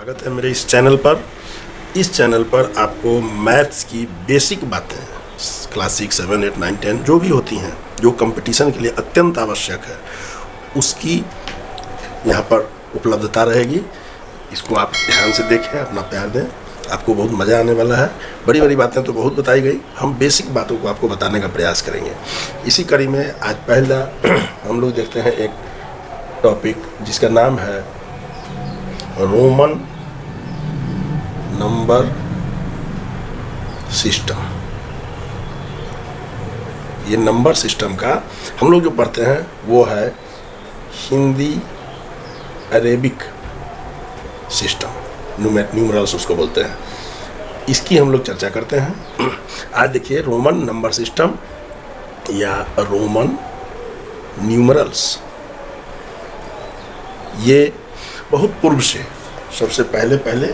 स्वागत है मेरे इस चैनल पर। इस चैनल पर आपको मैथ्स की बेसिक बातें क्लास 6, 7, 8, 9, 10 जो भी होती हैं, जो कंपटीशन के लिए अत्यंत आवश्यक है, उसकी यहाँ पर उपलब्धता रहेगी। इसको आप ध्यान से देखें, अपना प्यार दें, आपको बहुत मज़ा आने वाला है। बड़ी बड़ी बातें तो बहुत बताई गई, हम बेसिक बातों को आपको बताने का प्रयास करेंगे। इसी कड़ी में आज पहला हम लोग देखते हैं एक टॉपिक जिसका नाम है रोमन नंबर सिस्टम। ये नंबर सिस्टम का हम लोग जो पढ़ते हैं वो है हिंदी अरेबिक सिस्टम, न्यूमरल्स उसको बोलते हैं। इसकी हम लोग चर्चा करते हैं। आज देखिए रोमन नंबर सिस्टम या रोमन न्यूमरल्स, ये बहुत पूर्व से, सबसे पहले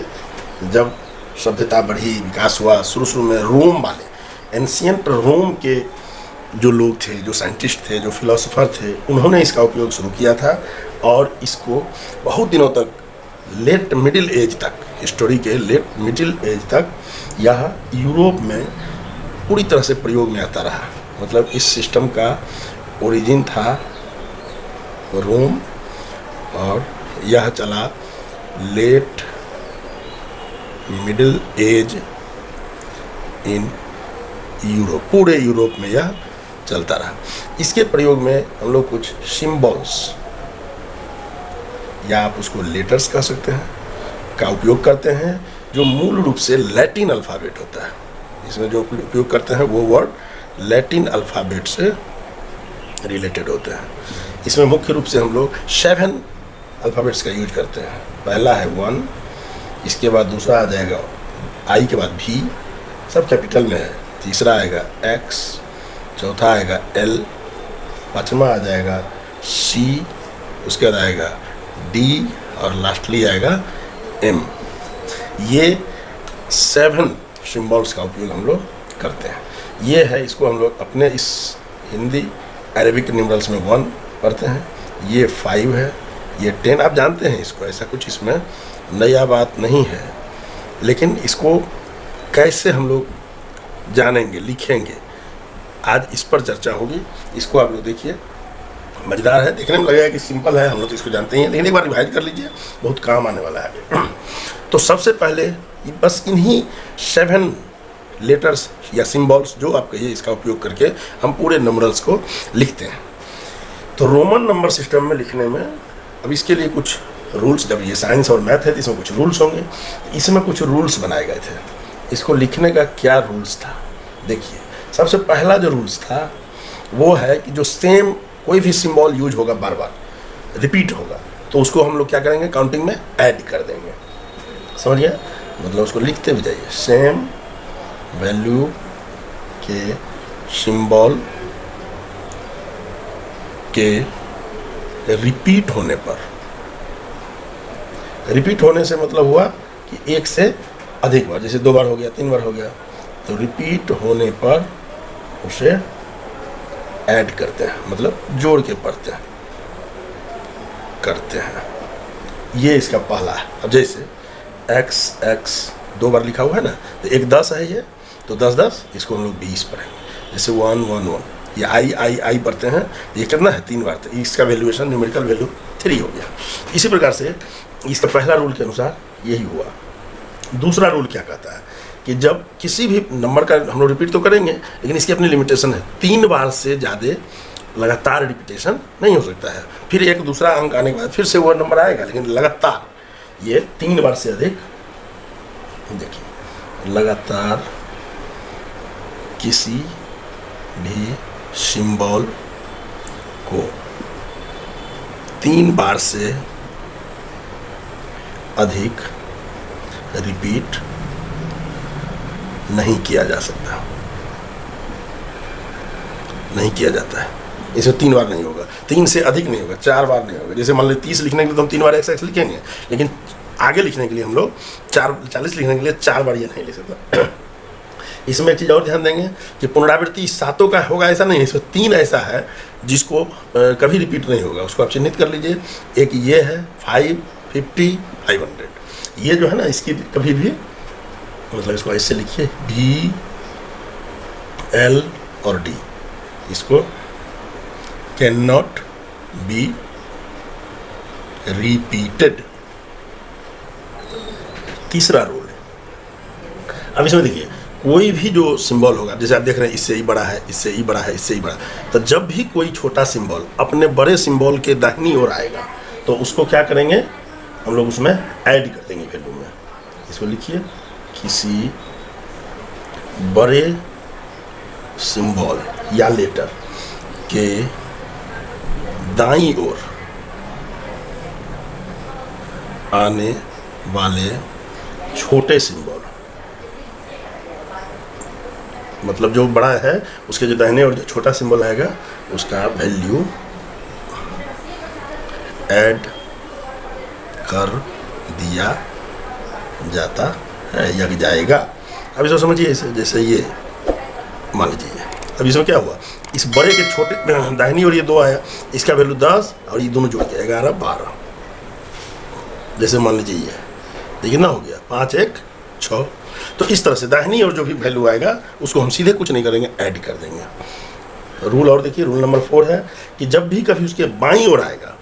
जब सभ्यता बढ़ी, विकास हुआ, शुरू में रोम वाले एंशियंट रोम के जो लोग थे, जो साइंटिस्ट थे, जो फिलोसोफर थे, उन्होंने इसका उपयोग शुरू किया था और इसको बहुत दिनों तक, लेट मिडिल एज तक, हिस्टोरी के लेट मिडिल एज तक यह यूरोप में पूरी तरह से प्रयोग में आता रहा। मतलब इस सिस्टम का ओरिजिन था रोम और यह चला late middle age in Europe, पूरे यूरोप में यह चलता रहा। इसके प्रयोग में हम लोग कुछ सिंबल्स या आप उसको लेटर्स कह सकते हैं का उपयोग करते हैं, जो मूल रूप से लैटिन अल्फ़ाबेट होता है। इसमें जो उपयोग करते हैं वो वर्ड लैटिन अल्फ़ाबेट से रिलेटेड होते हैं। इसमें मुख्य रूप से हम लोग 7 अल्फ़ाबेट्स का यूज करते हैं। पहला है 1, इसके बाद दूसरा आ जाएगा आई के बाद भी, सब कैपिटल में है। तीसरा आएगा X, चौथा आएगा L, पाँचवा आ जाएगा C, उसके बाद आएगा D और लास्टली आएगा M। ये 7 सिंबल्स का उपयोग हम लोग करते हैं। ये है, इसको हम लोग अपने इस हिंदी अरेबिक न्यूमरल्स में 1 पढ़ते हैं, ये 5 है, ये 10। आप जानते हैं इसको, ऐसा कुछ इसमें नया बात नहीं है, लेकिन इसको कैसे हम लोग जानेंगे, लिखेंगे, आज इस पर चर्चा होगी। इसको आप लोग देखिए, मज़ेदार है, देखने में लगेगा कि सिंपल है, हम लोग तो इसको जानते ही हैं, लेकिन एक बार रिवाइज कर लीजिए, बहुत काम आने वाला है। तो सबसे पहले बस इन्हीं 7 लेटर्स या सिंबल्स जो आप कहिए, इसका उपयोग करके हम पूरे नंबर्स को लिखते हैं। तो रोमन नंबर सिस्टम में लिखने में अब इसके लिए कुछ रूल्स, जब ये साइंस और मैथ है तो इसमें कुछ रूल्स होंगे, इसमें कुछ रूल्स बनाए गए थे। इसको लिखने का क्या रूल्स था, देखिए। सबसे पहला जो रूल्स था वो है कि जो सेम कोई भी सिंबल यूज होगा, बार बार रिपीट होगा, तो उसको हम लोग क्या करेंगे, काउंटिंग में ऐड कर देंगे। समझिए, मतलब उसको लिखते भी जाइए। सेम वैल्यू के सिंबल के रिपीट होने पर, रिपीट होने से मतलब हुआ कि एक से अधिक बार, जैसे 2 बार हो गया, 3 बार हो गया, तो रिपीट होने पर उसे ऐड करते हैं, मतलब जोड़ के पढ़ते हैं, करते हैं। ये इसका पहला है। अब जैसे x 2 बार लिखा हुआ है ना, तो एक 10 है ये, तो 10, इसको हम लोग 20 पढ़ेंगे। जैसे 1 1 1, ये आई पढ़ते हैं, ये कितना है, 3 बार, तो इसका वैल्यूएशन न्यूमेरिकल वैल्यू 3 हो गया। इसी प्रकार से इसका पहला रूल के अनुसार यही हुआ। दूसरा रूल क्या कहता है कि जब किसी भी नंबर का हम लोग रिपीट तो करेंगे, लेकिन इसकी अपनी लिमिटेशन है, 3 बार से ज़्यादा लगातार रिपीटेशन नहीं हो सकता है। फिर एक दूसरा अंक आने के बाद फिर से वो नंबर आएगा, लेकिन लगातार ये 3 बार से अधिक, देखिए, लगातार किसी भी सिंबल को 3 बार से अधिक रिपीट नहीं किया जा सकता, नहीं किया जाता है। इसमें 3 बार नहीं होगा, 3 से अधिक नहीं होगा, 4 बार नहीं होगा। जैसे मान लीजिए 30 लिखने के लिए तो हम 3 बार x लिखेंगे, लेकिन आगे लिखने के लिए हम लोग 40 लिखने के लिए 4 बार ये नहीं लिख सकता। इसमें एक चीज़ और ध्यान देंगे कि पुनरावृत्ति 7 का होगा ऐसा नहीं है, इसमें 3 ऐसा है जिसको कभी रिपीट नहीं होगा, उसको आप चिन्हित कर लीजिए। एक ये है 5, 50, 500। ये जो है ना, इसकी कभी भी मतलब इसको ऐसे लिखिए, बी एल और डी, इसको कैन नॉट बी रिपीटेड। तीसरा रूल, अब इसमें देखिए कोई भी जो सिंबल होगा, जैसे आप देख रहे हैं इससे ही बड़ा है, इससे ही बड़ा है, इससे ही बड़ा, तो जब भी कोई छोटा सिंबल अपने बड़े सिंबल के दाहिनी ओर आएगा तो उसको क्या करेंगे हम लोग, उसमें ऐड कर देंगे वैल्यू में। इसको लिखिए, किसी बड़े सिंबल या लेटर के दाईं ओर आने वाले छोटे सिंबल, मतलब जो बड़ा है उसके जो दाहिने और जो छोटा सिंबल आएगा उसका वैल्यू ऐड कर दिया जाता है या जाएगा। अब इसको समझिए, जैसे ये मान लीजिए, अब इसमें क्या हुआ, इस बड़े के छोटे दाहिनी और ये 2 आया, इसका वैल्यू 10 और ये दोनों जुड़ गया 11 12। जैसे मान लीजिए ये देखिए ना, हो गया 5 1 6। तो इस तरह से दाहिनी और जो भी वैल्यू आएगा उसको हम सीधे कुछ नहीं करेंगे, ऐड कर देंगे। रूल और देखिए, रूल नंबर 4 है कि जब भी कभी उसके बाईं ओर आएगा,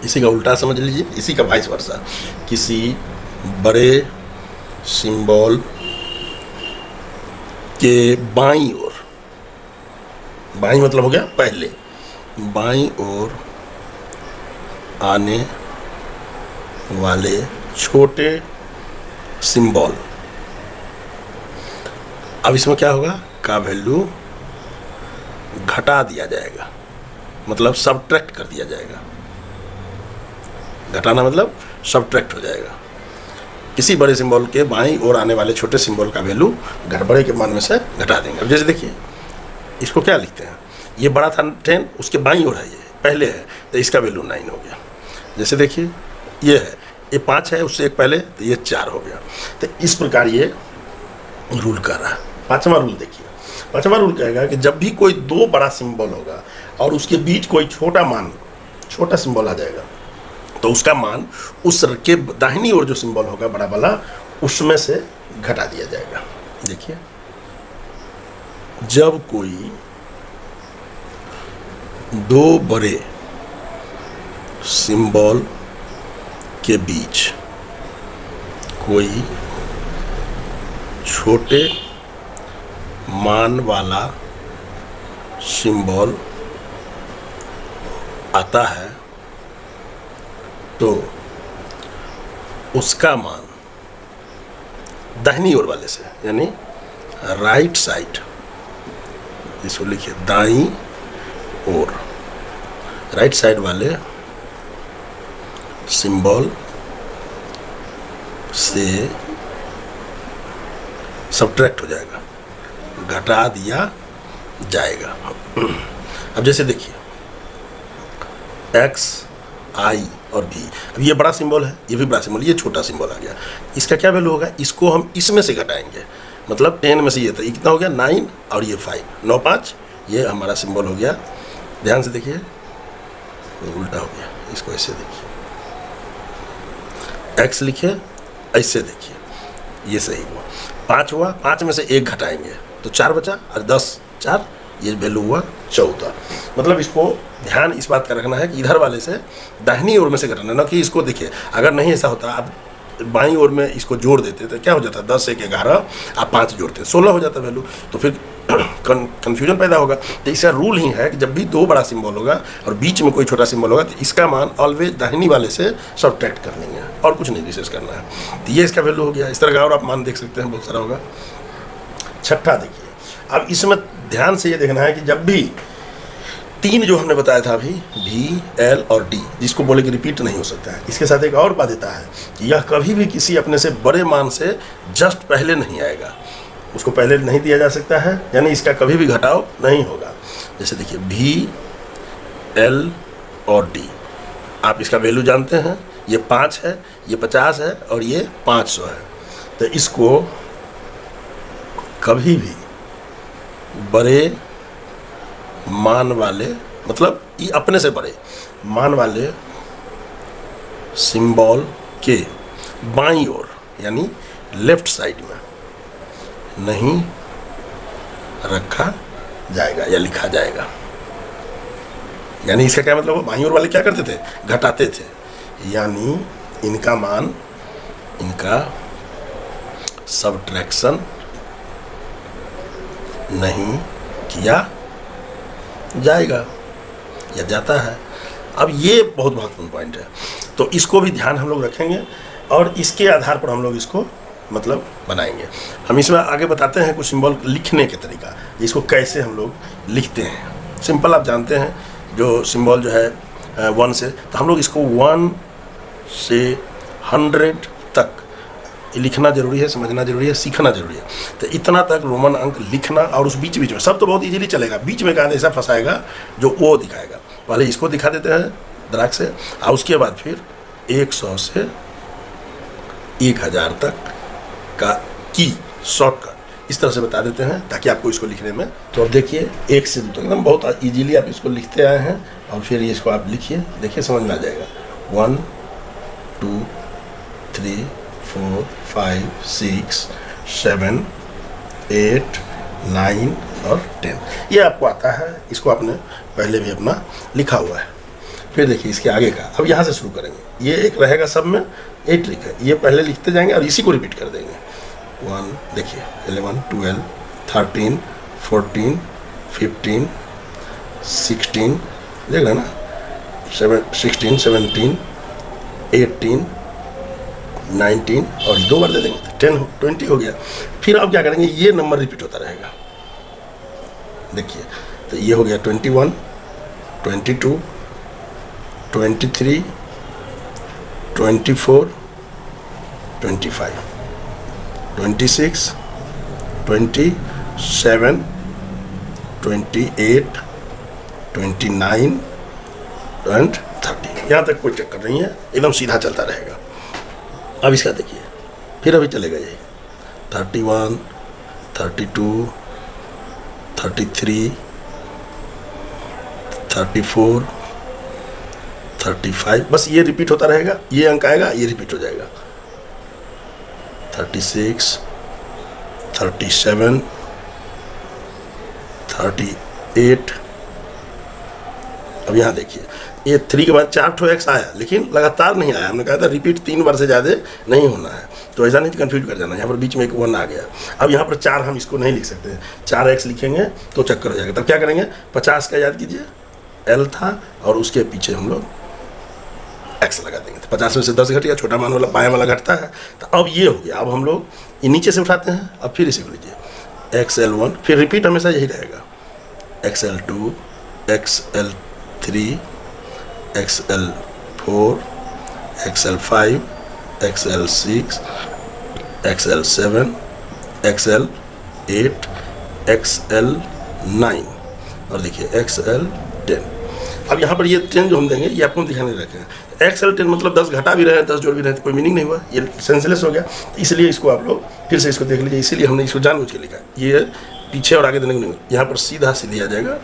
इसी का उल्टा समझ लीजिए, इसी का वाइस वर्सा, किसी बड़े सिंबल के बाईं ओर, बाईं मतलब हो गया पहले, बाईं ओर आने वाले छोटे सिंबल, अब इसमें क्या होगा, का वैल्यू घटा दिया जाएगा, मतलब सबट्रैक्ट कर दिया जाएगा। घटाना मतलब सबट्रैक्ट हो जाएगा। किसी बड़े सिंबल के बाईं ओर आने वाले छोटे सिंबल का वैल्यू बड़े के मान में से घटा देंगे। अब जैसे देखिए, इसको क्या लिखते हैं, ये बड़ा था 10, उसके बाईं ओर है, ये पहले है, तो इसका वैल्यू 9 हो गया। जैसे देखिए ये है, ये 5 है, उससे एक पहले, तो ये 4 हो गया। तो इस प्रकार ये रूल कर रहा है। 5वां रूल देखिए, 5वां रूल कहेगा कि जब भी कोई 2 बड़ा सिंबल होगा और उसके बीच कोई छोटा सिंबल आ जाएगा, तो उसका मान उस के दाहिनी ओर जो सिंबल होगा बड़ा वाला, उसमें से घटा दिया जाएगा। देखिए, जब कोई 2 बड़े सिंबल के बीच कोई छोटे मान वाला सिंबल आता है तो उसका मान दाहिनी ओर वाले से, यानी राइट साइड, इसको लिखिए दाईं ओर, राइट साइड वाले सिंबल से सबट्रैक्ट हो जाएगा, घटा दिया जाएगा। अब जैसे देखिए x, i और b, अब ये बड़ा सिंबल है, ये भी बड़ा सिंबल, ये छोटा सिंबल आ गया, इसका क्या वैल्यू होगा, इसको हम इसमें से घटाएंगे, मतलब 10 में से ये था, कितना हो गया 9 और ये 5, 9 5, ये हमारा सिंबल हो गया। ध्यान से देखिए, उल्टा हो गया, इसको ऐसे देखिए, x लिखे, ऐसे देखिए, ये सही हुआ। 5 हुआ, 5 में से 1 घटाएंगे तो 4 बचा, और 10 4, ये वैल्यू हुआ 14। मतलब इसको ध्यान इस बात का रखना है कि इधर वाले से दाहिनी ओर में से घटाना, ना कि इसको देखिए, अगर नहीं ऐसा होता, आप बाईं ओर में इसको जोड़ देते तो क्या हो जाता, 10 1 11, आप 5 जोड़ते 16 हो जाता वैल्यू, तो फिर कन्फ्यूजन पैदा होगा। तो इसका रूल ही है कि जब भी 2 बड़ा सिंबल होगा और बीच में कोई छोटा सिंबल होगा, तो इसका मान ऑलवेज दाहिनी वाले से सबट्रैक्ट कर लेंगे, और कुछ नहीं विशेष करना है। तो ये इसका वैल्यू हो गया। इस तरह का और आप मान देख सकते हैं, बहुत सारा होगा। 6ठा देखिए, अब इसमें ध्यान से ये देखना है कि जब भी 3 जो हमने बताया था अभी, V, L और D, जिसको बोले कि रिपीट नहीं हो सकता है, इसके साथ एक और बाध्यता है कि यह कभी भी किसी अपने से बड़े मान से जस्ट पहले नहीं आएगा, उसको पहले नहीं दिया जा सकता है, यानी इसका कभी भी घटाव नहीं होगा। जैसे देखिए V, L और D, आप इसका वैल्यू जानते हैं, ये 5 है, ये 50 है और ये 500 है। तो इसको कभी भी बड़े मान वाले, मतलब ये अपने से बड़े मान वाले सिंबल के बाईं ओर यानी लेफ्ट साइड में नहीं रखा जाएगा या लिखा जाएगा। यानी इसका क्या मतलब, बाईं ओर वाले क्या करते थे, घटाते थे, यानी इनका मान, इनका सबट्रैक्शन नहीं किया जाएगा या जाता है। अब ये बहुत महत्वपूर्ण पॉइंट है, तो इसको भी ध्यान हम लोग रखेंगे और इसके आधार पर हम लोग इसको मतलब बनाएंगे। हम इसमें आगे बताते हैं कुछ सिंबल लिखने के तरीका, इसको कैसे हम लोग लिखते हैं। सिंपल आप जानते हैं जो सिंबल जो है 1 से, तो हम लोग इसको 1 से 100 तक लिखना जरूरी है, समझना जरूरी है, सीखना जरूरी है। तो इतना तक रोमन अंक लिखना, और उस बीच बीच में सब तो बहुत इजीली चलेगा, बीच में कहाँ ऐसा फंसाएगा जो वो दिखाएगा। पहले इसको दिखा देते हैं दराक से, और उसके बाद फिर 100 से 1000 तक का की शॉर्टकट इस तरह से बता देते हैं ताकि आपको इसको लिखने में, तो अब देखिए 1 से 2 तक एकदम बहुत इजीली आप इसको लिखते आए हैं, और फिर इसको आप लिखिए, देखिए समझ में आ जाएगा। 1 2 3 4 5 6 7 8 9 और 10, ये आपको आता है, इसको आपने पहले भी अपना लिखा हुआ है। फिर देखिए इसके आगे का, अब यहाँ से शुरू करेंगे, ये एक रहेगा सब में, ये ट्रिक है, ये पहले लिखते जाएंगे और इसी को रिपीट कर देंगे। 1 देखिए 11 12 13 14 15 16, देख रहे ना, 16 17 18 19 और 2 बार दे देंगे, 10 20 हो गया। फिर आप क्या करेंगे, ये नंबर रिपीट होता रहेगा। देखिए तो ये हो गया 21 22 23 24 25 26 27 28 29 एंड 30। यहाँ तक कोई चक्कर नहीं है, एकदम सीधा चलता रहेगा। अब इसका देखिए, फिर अभी चलेगा यही 31 32 33 34 35, बस ये रिपीट होता रहेगा, ये अंक आएगा, ये रिपीट हो जाएगा। 36 37 38। अब यहाँ देखिए, ये 3 के बाद 4 ठो एक्स आया, लेकिन लगातार नहीं आया। हमने कहा था रिपीट 3 बार से ज़्यादा नहीं होना है, तो ऐसा नहीं कंफ्यूज कर जाना। यहाँ पर बीच में एक 1 आ गया, अब यहाँ पर 4 हम इसको नहीं लिख सकते, 4 एक्स लिखेंगे तो चक्कर हो जाएगा। तब क्या करेंगे, 50 का याद कीजिए, एल था और उसके पीछे हम लोग एक्स लगा देंगे, तो 50 में से 10 घट गया, छोटा मान वाला बाएं वाला घटता है। तो अब ये हो गया, अब हम लोग ये नीचे से उठाते हैं। अब फिर इसे लीजिए XL1, फिर रिपीट हमेशा यही रहेगा, XL2 XL3 XL4 XL5 XL6 XL7 XL8 XL9 और देखिए XL10। अब यहाँ पर ये 10 जो हम देंगे ये आपको दिखाने रखे हैं। XL10 मतलब 10 घटा भी रहे हैं, 10 जोड़ भी रहे हैं, तो कोई मीनिंग नहीं हुआ, ये सेंसलेस हो गया। इसलिए इसको आप लोग फिर से इसको देख लीजिए, इसीलिए हमने इसको जानबूझ के लिखा है। ये पीछे और आगे देने को नहीं, यहाँ पर सीधा से दिया जाएगा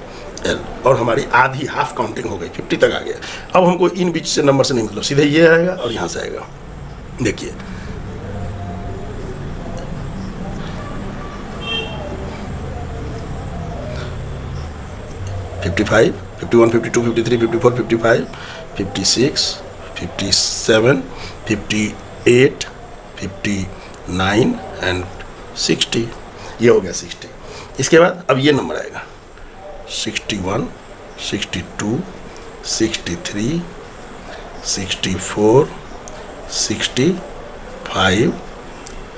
L, और हमारी आधी हाफ काउंटिंग हो गई, 50 तक आ गया। अब हमको इन बीच से नंबर से नहीं, मतलब सीधे ये आएगा और यहाँ से आएगा। देखिए $55 $51 $52 $53 $54 $55 $56 $57 $58 $59 एंड 60। ये हो गया 60। इसके बाद अब ये नंबर आएगा 61 62 63 64 65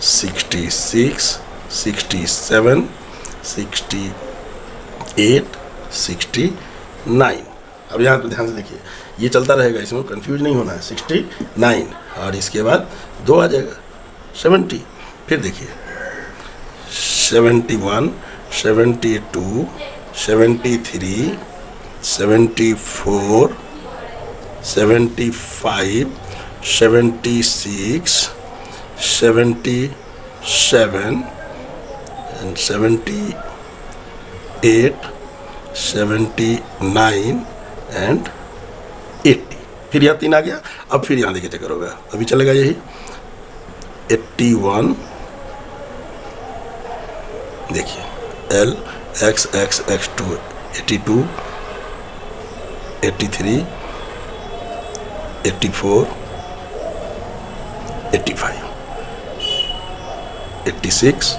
66 67 68 69। अब यहाँ तो ध्यान से देखिए, ये चलता रहेगा, इसमें कंफ्यूज नहीं होना है। 69 और इसके बाद 2 आ जाएगा 70। फिर देखिए 71 72 73 74 75 76 77 and 78 79 एंड 80। फिर यहाँ 3 आ गया। अब फिर यहाँ देखिए चक्कर होगा, अभी चलेगा यही 81, देखिए L X X X2 82, 83, 84, 85, 86,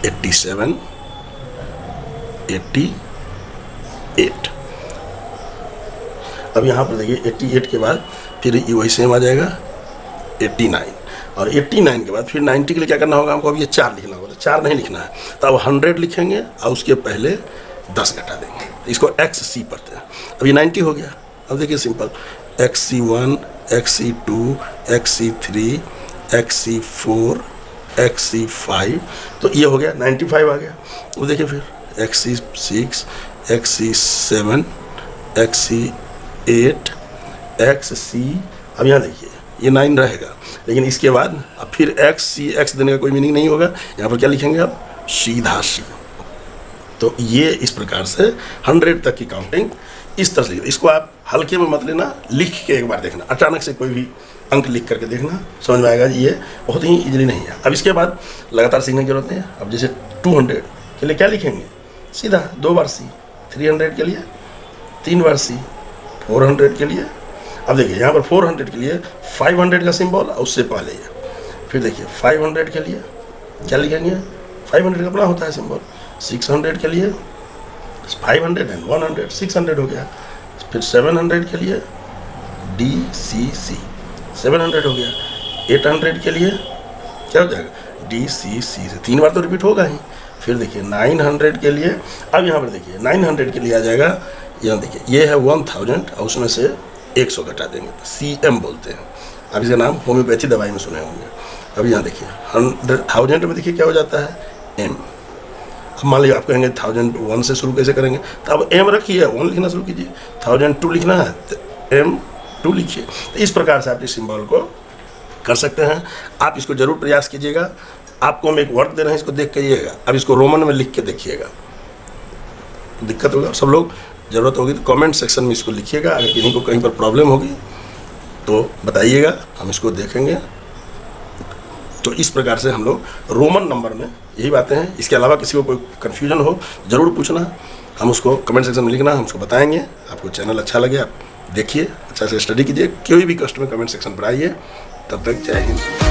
87, 88। अब यहाँ पर देखिए 88 के बाद फिर ये वही सेम आ जाएगा 89, और 89 के बाद फिर 90 के लिए क्या करना होगा हमको, अब ये 4 लिखना होगा, तो 4 नहीं लिखना है, तो अब 100 लिखेंगे और उसके पहले 10 घटा देंगे, इसको XC पढ़ते हैं। अब ये 90 हो गया। अब देखिए simple, XC1, XC2, XC3, XC4, XC5, तो ये हो गया 95 आ गया। वो देखिए फिर XC6, XC7, XC8, XC, अब यहाँ देखिए ये 9 रहेगा, लेकिन इसके बाद अब फिर XC देने का कोई मीनिंग नहीं होगा, यहाँ पर क्या लिखेंगे आप, सीधा C। तो ये इस प्रकार से 100 तक की काउंटिंग इस तरह से, इसको आप हल्के में मत लेना, लिख के एक बार देखना, अचानक से कोई भी अंक लिख करके देखना, समझ में आएगा ये बहुत ही इजीली नहीं है। अब इसके बाद लगातार सीखने की जरूरत नहीं है। अब जैसे 200 के लिए क्या लिखेंगे, सीधा 2 बार C, 300 के लिए 3 बार C, 400 के लिए, अब देखिए यहाँ पर 400 के लिए 500 का सिंबल और उससे पहले ये, फिर देखिए 500 के लिए क्या लिखेंगे, 500 का अपना होता है सिंबल, 600 के लिए 500 एंड 100, 600 हो गया, फिर 700 के लिए DCC, 700 हो गया, 800 के लिए क्या हो जाएगा, DCC से 3 बार तो रिपीट होगा ही। फिर देखिए 900 के लिए, अब यहाँ पर देखिए 900 के लिए आ जाएगा, यहाँ देखिए ये है 1000 और उसमें से 100 घटा देंगे, तो CM बोलते हैं। अब इसका नाम होम्योपैथी दवाई में सुने होंगे। अब यहाँ देखिए 100,000 में देखिए क्या हो जाता है, M। अब मान लीजिए आप कहेंगे 1001 से शुरू कैसे करेंगे, तो अब M रखिए, 1 लिखना शुरू कीजिए, 1002 लिखना है तो M2 लिखिए। तो इस प्रकार से आप इस सिंबल को कर सकते हैं। आप इसको जरूर प्रयास कीजिएगा। आपको हम एक वर्ड दे रहे हैं, इसको देख करिएगा, अब इसको रोमन में लिख के देखिएगा, दिक्कत होगा। सब लोग ज़रूरत होगी तो कमेंट सेक्शन में इसको लिखिएगा, अगर किसी को कहीं पर प्रॉब्लम होगी तो बताइएगा, हम इसको देखेंगे। तो इस प्रकार से हम लोग रोमन नंबर में यही बातें हैं। इसके अलावा किसी को कोई कन्फ्यूजन हो ज़रूर पूछना, हम उसको कमेंट सेक्शन में लिखना, हम उसको बताएंगे। आपको चैनल अच्छा लगे आप देखिए, अच्छा से स्टडी कीजिए, कोई भी कष्ट में कमेंट सेक्शन पर आइए। तब तक जय हिंद।